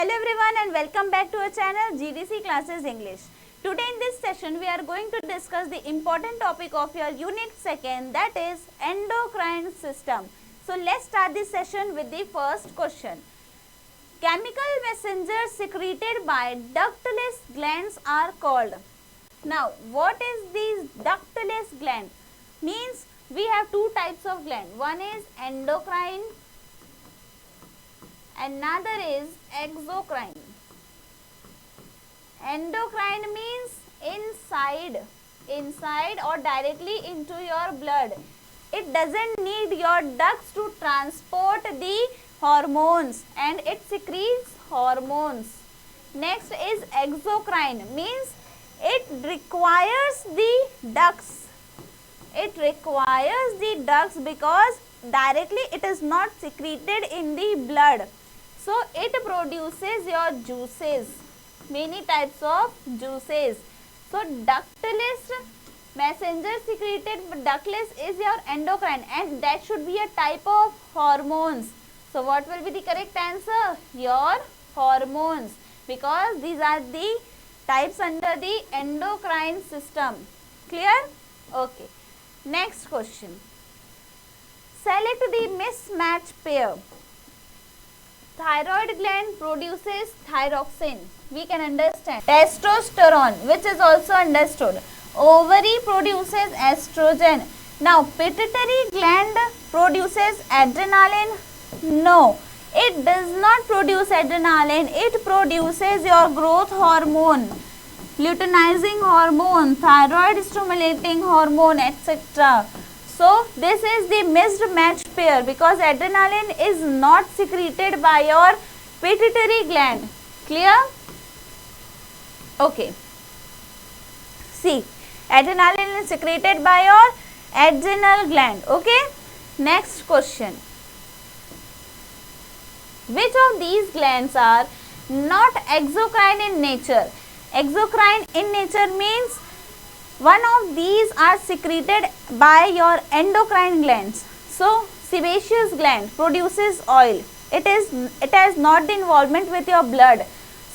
Hello everyone and welcome back to our channel GDC Classes English. Today in this session we are going to discuss the important topic of your unit 2nd, that is endocrine system. So let's start this session with the first question. Chemical messengers secreted by ductless glands are called. Now what is these ductless gland? Means we have two types of gland. One is endocrine, another is exocrine. Endocrine means inside or directly into your blood. It doesn't need your ducts to transport the hormones and it secretes hormones. Next is exocrine, means it requires the ducts. It requires the ducts because directly it is not secreted in the blood. So it produces your juices, many types of juices. So ductless messenger secreted, but ductless is your endocrine and that should be a type of hormones. So what will be the correct answer? Your hormones, because these are the types under the endocrine system. Clear? Okay. Next question. Select the mismatch pair. Thyroid gland produces thyroxine. We can understand. Testosterone, which is also understood. Ovary produces estrogen. Now, pituitary gland produces adrenaline. No, it does not produce adrenaline. It produces your growth hormone, luteinizing hormone, thyroid stimulating hormone, etc. So this is the mismatch pair because adrenaline is not secreted by your pituitary gland. Clear? Okay. See, adrenaline is secreted by your adrenal gland. Okay. Next question. Which of these glands are not exocrine in nature? Exocrine in nature means one of these are secreted by your endocrine glands. So sebaceous gland produces oil. It has not the involvement with your blood.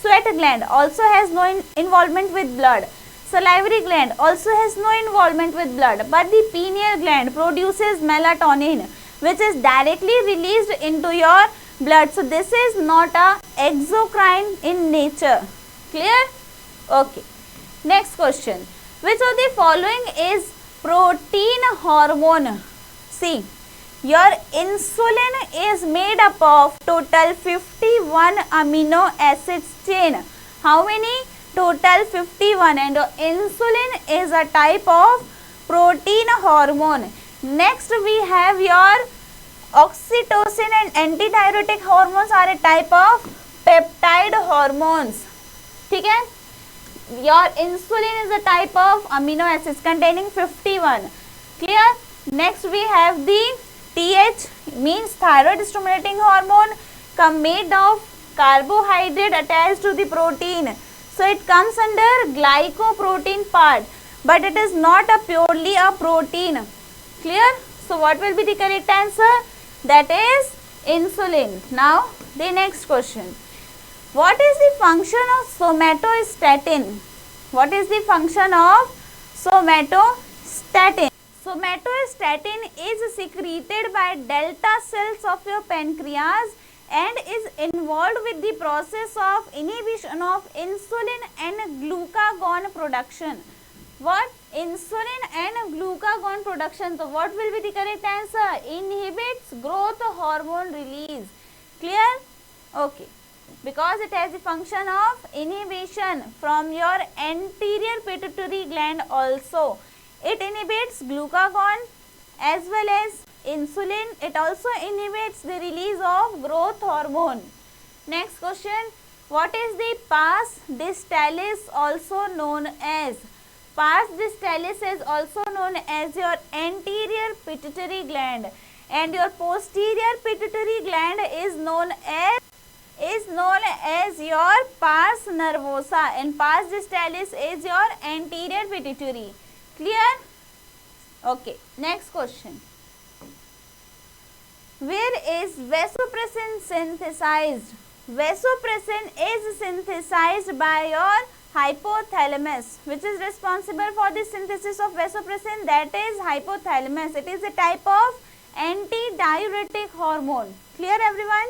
Sweat gland also has no involvement with blood. Salivary gland also has no involvement with blood, but the pineal gland produces melatonin, which is directly released into your blood. So this is not a exocrine in nature. Clear? Okay. Next question. Which of the following is protein hormone? See, your insulin is made up of total 51 amino acids chain. How many? Total 51, and insulin is a type of protein hormone. Next we have your oxytocin and antithyroid hormones are a type of peptide hormones. ठीक है? Your insulin is a type of amino acids containing 51. Clear? Next we have the TH, means thyroid stimulating hormone, made of carbohydrate attached to the protein. So it comes under glycoprotein part, but it is not a purely a protein. Clear? So what will be the correct answer? That is insulin. Now the next question. What is the function of somatostatin? What is the function of somatostatin? Somatostatin is secreted by delta cells of your pancreas and is involved with the process of inhibition of insulin and glucagon production. What? Insulin and glucagon production. So what will be the correct answer? Inhibits growth hormone release. Clear? Okay. Because it has the function of inhibition from your anterior pituitary gland also. It inhibits glucagon as well as insulin. It also inhibits the release of growth hormone. Next question. What is the pars distalis also known as? Pars distalis is also known as your anterior pituitary gland, and your posterior pituitary gland is known as your pars nervosa, and pars distalis is your anterior pituitary. Clear? Okay. Next question. Where is vasopressin synthesized? vasopressin is synthesized by your hypothalamus. Which is responsible for the synthesis of vasopressin? That is hypothalamus. It is a type of antidiuretic hormone. Clear everyone?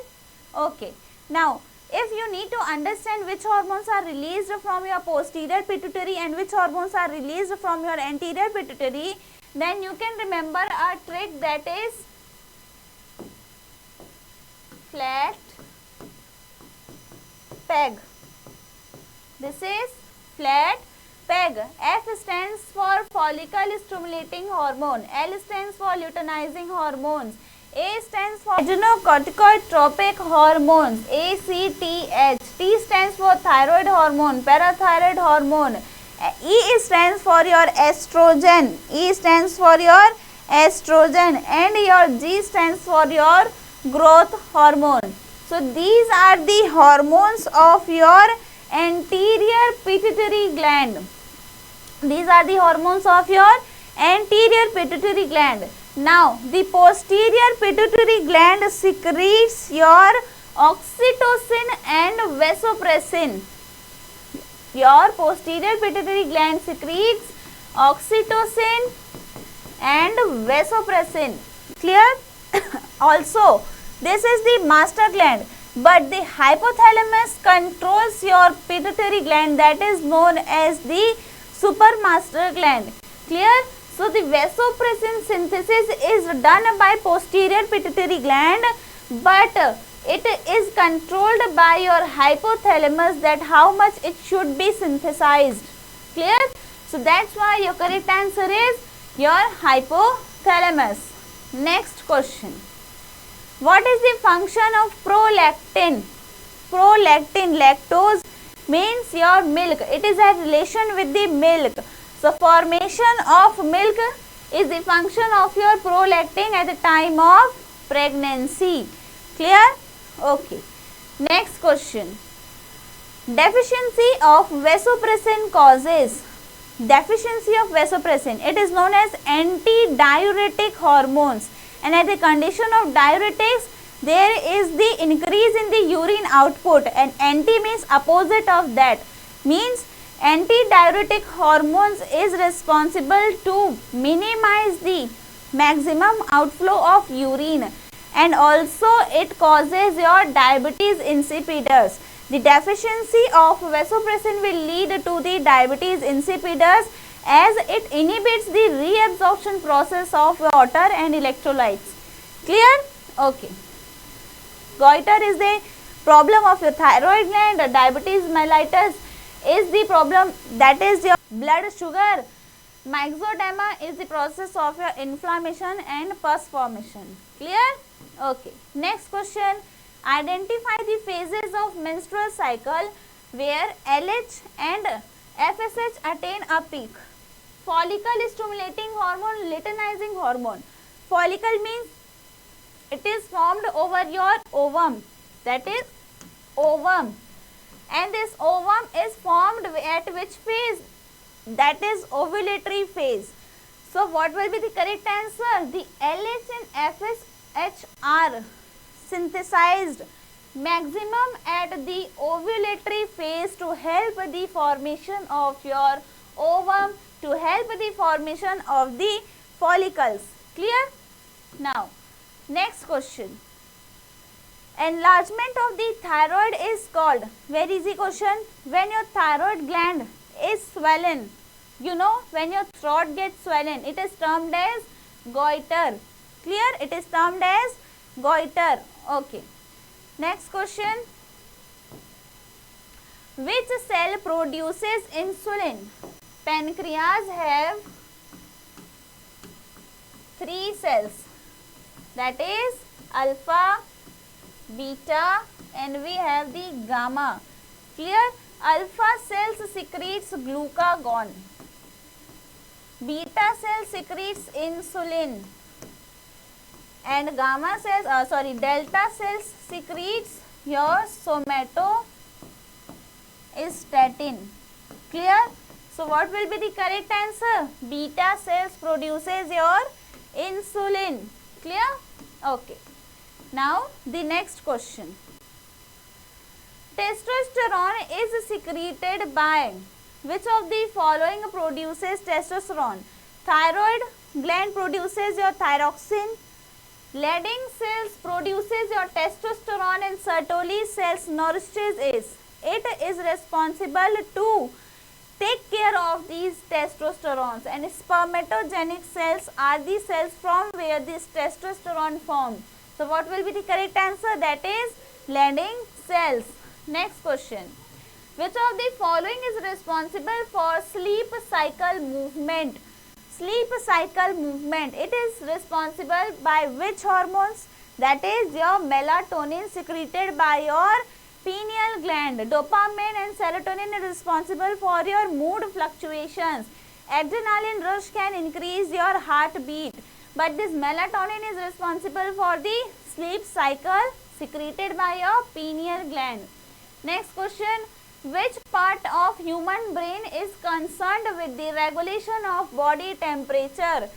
Okay. Now, if you need to understand which hormones are released from your posterior pituitary and which hormones are released from your anterior pituitary, then you can remember a trick, that is flat peg. This is flat peg. F stands for follicle stimulating hormone, L stands for luteinizing hormones, A stands for adrenocorticotropic hormones, ACTH, T stands for thyroid hormone, parathyroid hormone, E stands for your estrogen, E stands for your estrogen, and your G stands for your growth hormone. So these are the hormones of your anterior pituitary gland. These are the hormones of your anterior pituitary gland. Now, the posterior pituitary gland secretes your oxytocin and vasopressin. Your posterior pituitary gland secretes oxytocin and vasopressin. Clear? Also, this is the master gland, but the hypothalamus controls your pituitary gland, that is known as the supermaster gland. Clear? So the vasopressin synthesis is done by posterior pituitary gland, but it is controlled by your hypothalamus, that how much it should be synthesized. Clear? So that's why your correct answer is your hypothalamus. Next question. What is the function of prolactin? Prolactin, lactose means your milk. It is a relation with the milk. So formation of milk is the function of your prolactin at the time of pregnancy. Clear? Okay. Next question. Deficiency of vasopressin causes. Deficiency of vasopressin. It is known as antidiuretic hormones. And at the condition of diuretics, there is the increase in the urine output, and anti means opposite of that. Means antidiuretic hormones is responsible to minimize the maximum outflow of urine, and also it causes your diabetes insipidus. The deficiency of vasopressin will lead to the diabetes insipidus, as it inhibits the reabsorption process of water and electrolytes. Clear? Okay. Goiter is the problem of your thyroid gland. Diabetes mellitus is the problem, that is your blood sugar. Myxedema is the process of your inflammation and pus formation. Clear? Okay. Next question. Identify the phases of menstrual cycle where LH and FSH attain a peak. Follicle stimulating hormone, luteinizing hormone. Follicle means it is formed over your ovum, that is ovum, and this ovum is formed at which phase? That is ovulatory phase. So what will be the correct answer? The LH and FSH are synthesized maximum at the ovulatory phase to help the formation of your ovum, to help the formation of the follicles. Clear? Now, next question. Enlargement of the thyroid is called, very easy question, when your thyroid gland is swollen. You know, when your throat gets swollen, it is termed as goiter. Clear? It is termed as goiter. Okay. Next question. Which cell produces insulin? Pancreas have 3 cells, that is alpha, beta, and we have the gamma. Clear? Alpha cells secretes glucagon, beta cells secretes insulin, and gamma cells, delta cells secretes your somatostatin. Clear? So what will be the correct answer? Beta cells produces your insulin. Clear? Okay. Now the next question. Testosterone is secreted by which of the following produces testosterone? Thyroid gland produces your thyroxine, Leydig cells produces your testosterone, and Sertoli cells nourishes it. It is responsible to take care of these testosterones, and spermatogenic cells are the cells from where this testosterone formed. So what will be the correct answer? That is Leydig cells. Next question. Which of the following is responsible for sleep cycle movement? Sleep cycle movement. It is responsible by which hormones? That is your melatonin secreted by your pineal gland. Dopamine and serotonin are responsible for your mood fluctuations. Adrenaline rush can increase your heartbeat. But this melatonin is responsible for the sleep cycle secreted by your pineal gland. Next question. Which part of human brain is concerned with the regulation of body temperature?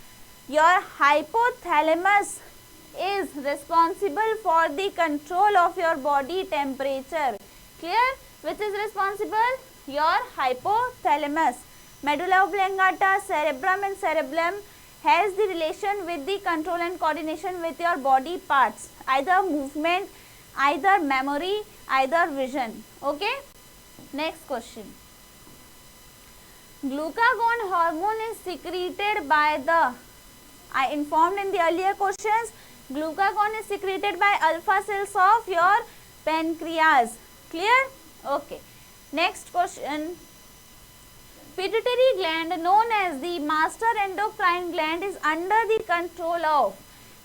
Your hypothalamus is responsible for the control of your body temperature. Clear? Which is responsible? Your hypothalamus. Medulla oblongata, cerebrum and cerebellum has the relation with the control and coordination with your body parts. Either movement, either memory, either vision. Okay? Next question. Glucagon hormone is secreted by the, I informed in the earlier questions, glucagon is secreted by alpha cells of your pancreas. Clear? Okay. Next question. Pituitary gland, known as the master endocrine gland, is under the control of.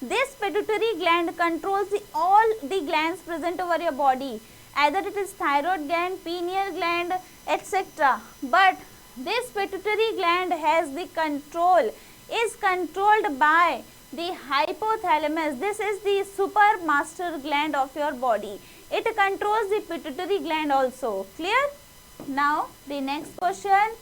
This pituitary gland controls all the glands present over your body. Either it is thyroid gland, pineal gland, etc. But this pituitary gland has the control, is controlled by the hypothalamus. This is the super master gland of your body. It controls the pituitary gland also. Clear? Now the next question.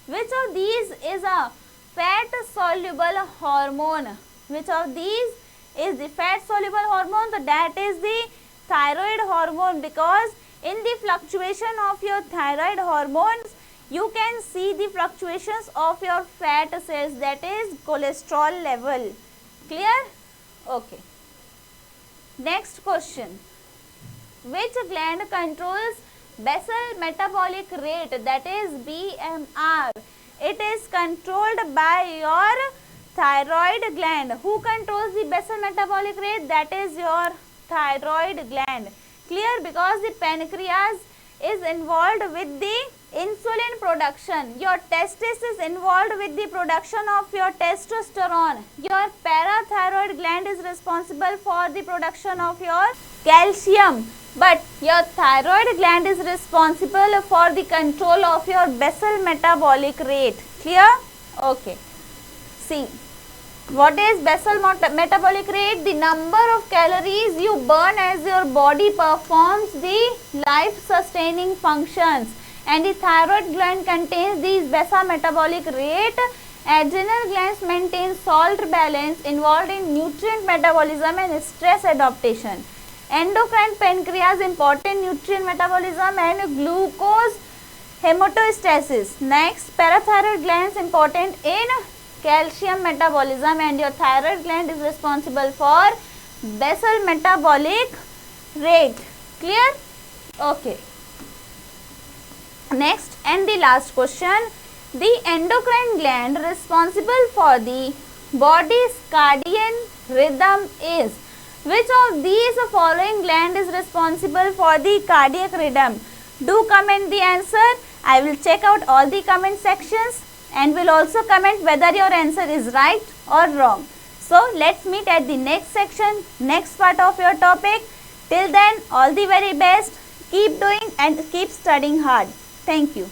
Which of these is a fat soluble hormone? Which of these is the fat soluble hormone? So that is the thyroid hormone, because in the fluctuation of your thyroid hormones you can see the fluctuations of your fat cells, that is cholesterol level. Clear? Okay. Next question. Which gland controls basal metabolic rate, that is BMR? It is controlled by your thyroid gland. Who controls the basal metabolic rate? That is your thyroid gland. Clear? Because the pancreas is involved with the insulin production. Your testis is involved with the production of your testosterone. Your parathyroid gland is responsible for the production of your calcium. But your thyroid gland is responsible for the control of your basal metabolic rate. Clear? Okay. See. What is basal metabolic rate? The number of calories you burn as your body performs the life sustaining functions, and the thyroid gland contains these basal metabolic rate. Adrenal glands maintain salt balance involved in nutrient metabolism and stress adaptation. Endocrine pancreas important nutrient metabolism and glucose homeostasis. Next, parathyroid glands important in calcium metabolism, and your thyroid gland is responsible for basal metabolic rate. Clear? Okay. Next and the last question. The endocrine gland responsible for the body's circadian rhythm is. Which of these following gland is responsible for the cardiac rhythm? Do comment the answer. I will check out all the comment sections and will also comment whether your answer is right or wrong. So let's meet at the next section, next part of your topic. Till then, all the very best. Keep doing and keep studying hard. Thank you.